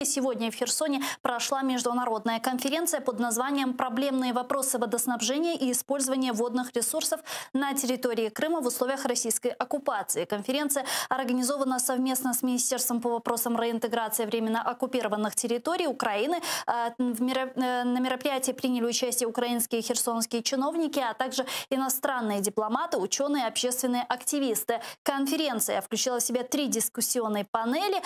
Сегодня в Херсоне прошла международная конференция под названием «Проблемные вопросы водоснабжения и использования водных ресурсов на территории Крыма в условиях российской оккупации». Конференция организована совместно с Министерством по вопросам реинтеграции временно оккупированных территорий Украины. На мероприятии приняли участие украинские и херсонские чиновники, а также иностранные дипломаты, ученые, общественные активисты. Конференция включила в себя 3 дискуссионные панели.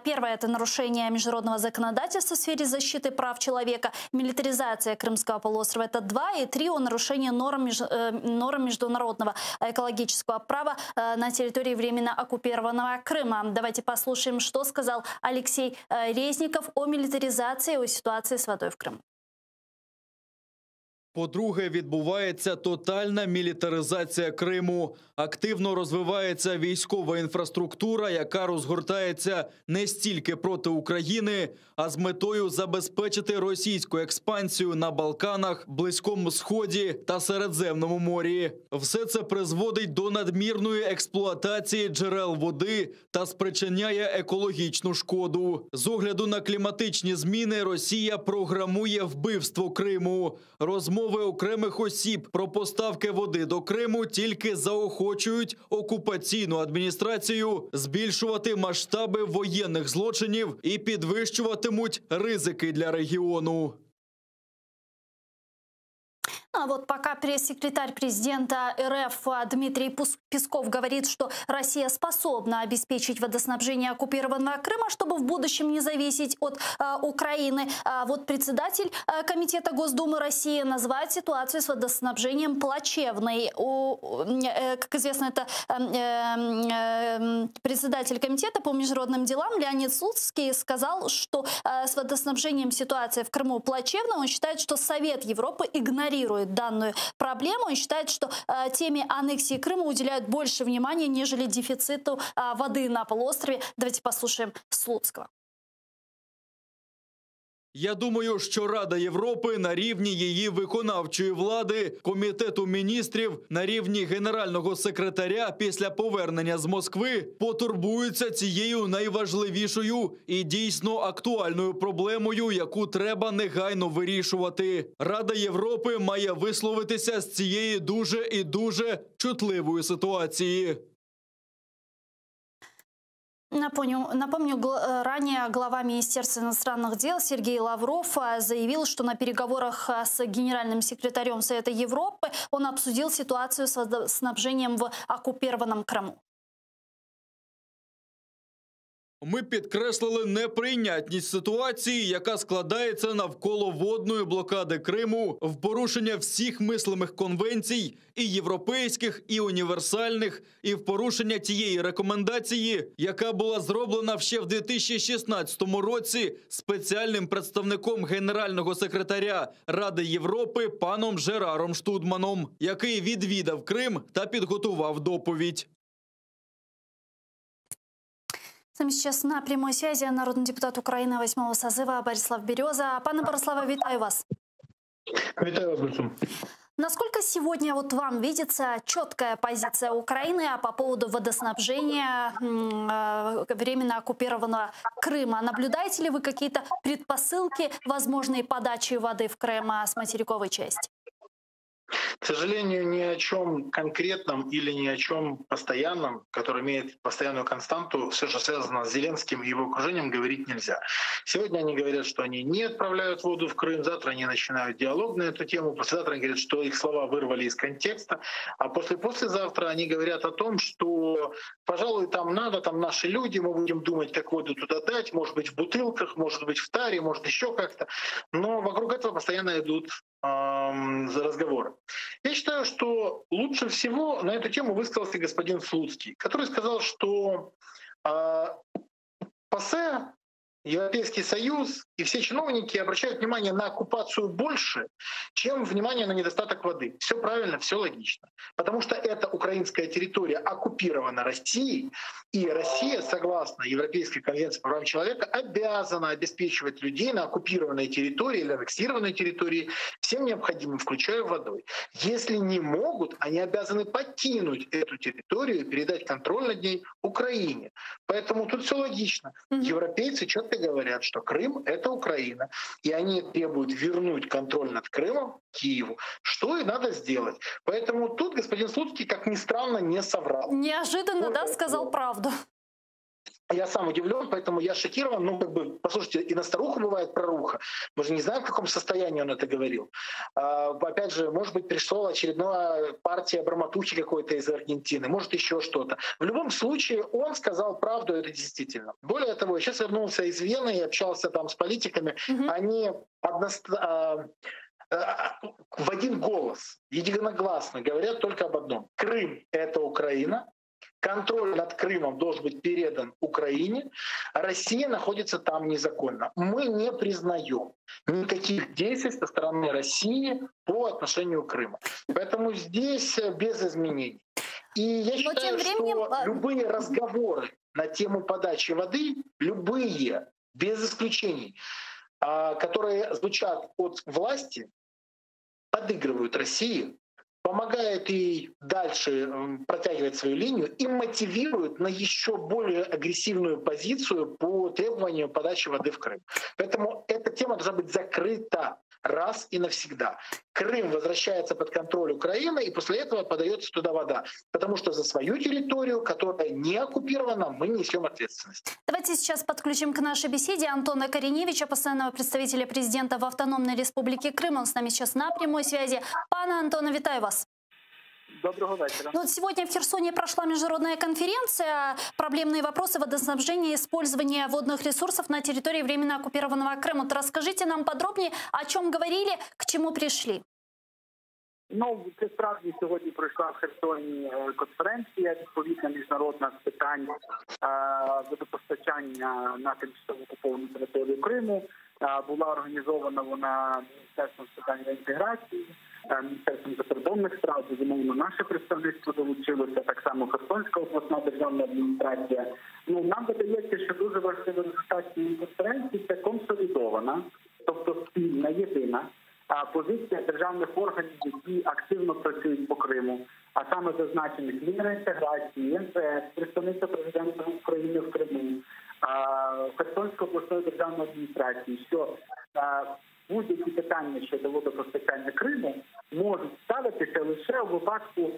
Первое – это нарушение международного законодательства в сфере защиты прав человека, милитаризация Крымского полуострова – это 2, и 3 о нарушении норм международного экологического права на территории временно оккупированного Крыма. Давайте послушаем, что сказал Алексей Резников о милитаризации и о ситуации с водой в Крыму. По-друге, відбувається тотальна мілітаризація Криму. Активно розвивається військова інфраструктура, яка розгортається не стільки проти України, а з метою забезпечити російську експансію на Балканах, Близькому Сході та Середземному морі. Все це призводить до надмірної експлуатації джерел води та спричиняє екологічну шкоду. З огляду на кліматичні зміни Росія програмує вбивство Криму. Розмови окремих осіб про поставки води до Криму тільки заохочують окупаційну адміністрацію збільшувати масштаби воєнних злочинів і підвищуватимуть ризики для регіону. А вот пока пресс-секретарь президента РФ Дмитрий Песков говорит, что Россия способна обеспечить водоснабжение оккупированного Крыма, чтобы в будущем не зависеть от Украины. А вот председатель Комитета Госдумы России называет ситуацию с водоснабжением плачевной. Как известно, это председатель Комитета по международным делам Леонид Слуцкий сказал, что с водоснабжением ситуация в Крыму плачевна. Он считает, что Совет Европы игнорирует данную проблему. Он считает, что теме аннексии Крыма уделяют больше внимания, нежели дефициту воды на полуострове. Давайте послушаем Слуцкого. Я думаю, що Рада Європи на рівні її виконавчої влади, Комітету міністрів, на рівні генерального секретаря після повернення з Москви потурбуються цією найважливішою і дійсно актуальною проблемою, яку треба негайно вирішувати. Рада Європи має висловитися з цієї дуже і дуже чутливої ситуації. Напомню, ранее глава Министерства иностранных дел Сергей Лавров заявил, что на переговорах с генеральным секретарем Совета Европы он обсудил ситуацию с водоснабжением в оккупированном Крыму. Ми підкреслили неприйнятність ситуації, яка складається навколо водної блокади Криму в порушення всіх мислимих конвенцій, і європейських, і універсальних, і в порушення тієї рекомендації, яка була зроблена ще в 2016 році спеціальним представником Генерального секретаря Ради Європи паном Жераром Штудманом, який відвідав Крим та підготував доповідь. С нами сейчас на прямой связи народный депутат Украины 8-го созыва Борислав Береза. Пане Бориславе, витаю вас. Витаю вас, Гульсум. Насколько сегодня вот вам видится четкая позиция Украины по поводу водоснабжения временно оккупированного Крыма? Наблюдаете ли вы какие-то предпосылки возможной подачи воды в Крым с материковой части? К сожалению, ни о чем конкретном или ни о чем постоянном, который имеет постоянную константу, все, что связано с Зеленским и его окружением, говорить нельзя. Сегодня они говорят, что они не отправляют воду в Крым, завтра они начинают диалог на эту тему, послезавтра они говорят, что их слова вырвали из контекста, а послезавтра они говорят о том, что, пожалуй, там надо, там наши люди, мы будем думать, как воду туда дать, может быть, в бутылках, может быть, в таре, может, еще как-то. Но вокруг этого постоянно идут разговоры. Я считаю, что лучше всего на эту тему высказался господин Слуцкий, который сказал, что ПАСЕ, Европейский Союз и все чиновники обращают внимание на оккупацию больше, чем внимание на недостаток воды. Все правильно, все логично. Потому что эта украинская территория оккупирована Россией, и Россия, согласно Европейской конвенции по правам человека, обязана обеспечивать людей на оккупированной территории или аннексированной территории всем необходимым, включая водой. Если не могут, они обязаны покинуть эту территорию и передать контроль над ней Украине. Поэтому тут все логично. Европейцы четко открыто говорят, что Крым — это Украина, и они требуют вернуть контроль над Крымом Киеву, что и надо сделать. Поэтому тут господин Слуцкий, как ни странно, не соврал. Неожиданно, да, сказал правду. Я сам удивлен, поэтому я шокирован. Ну, как бы, послушайте, и на старуху бывает проруха. Мы же не знаем, в каком состоянии он это говорил. Опять же, может быть, пришла очередная партия Браматухи какой-то из Аргентины, может, еще что-то. В любом случае, он сказал правду, это действительно. Более того, я сейчас вернулся из Вены и общался там с политиками. Они в один голос, единогласно говорят только об одном. Крым — это Украина. Контроль над Крымом должен быть передан Украине, а Россия находится там незаконно. Мы не признаем никаких действий со стороны России по отношению к Крыму. Поэтому здесь без изменений. И я считаю, что любые разговоры на тему подачи воды, любые, без исключений, которые звучат от власти, подыгрывают России, помогает ей дальше протягивать свою линию и мотивирует на еще более агрессивную позицию по требованию подачи воды в Крым. Поэтому эта тема должна быть закрыта раз и навсегда. Крым возвращается под контроль Украины, и после этого подается туда вода. Потому что за свою территорию, которая не оккупирована, мы несем ответственность. Давайте сейчас подключим к нашей беседе Антона Кореневича, постоянного представителя президента в Автономной Республике Крым. Он с нами сейчас на прямой связи. Пане Антоне, вітаю вас. Доброго вечера. Ну, вот сегодня в Херсоне прошла международная конференция «Проблемные вопросы водоснабжения и использования водных ресурсов на территории временно оккупированного Крыма». Вот расскажите нам подробнее, о чем говорили, к чему пришли. Ну, це справді сьогодні пройшла в Херсоні конференція, відповідна міжнародна з питань водопостачання на тимчасово окуповану територію Криму. Була організована вона Міністерством з питань реінтеграції, Міністерством закордонних справ, безумовно, наше представництво долучилося, так само Херсонська обласна державна адміністрація. Ну, нам видається, що дуже важливий результат цієї конференції – це консолідована, тобто спільна, єдина позиція державних органів, які активно працюють по Криму, а саме зазначених Мінреінтеграції, МВС, представництва президента України в Криму, Херсонської обласної державної адміністрації, що будь-які питання щодо водопостачання Криму можуть ставитися лише у випадку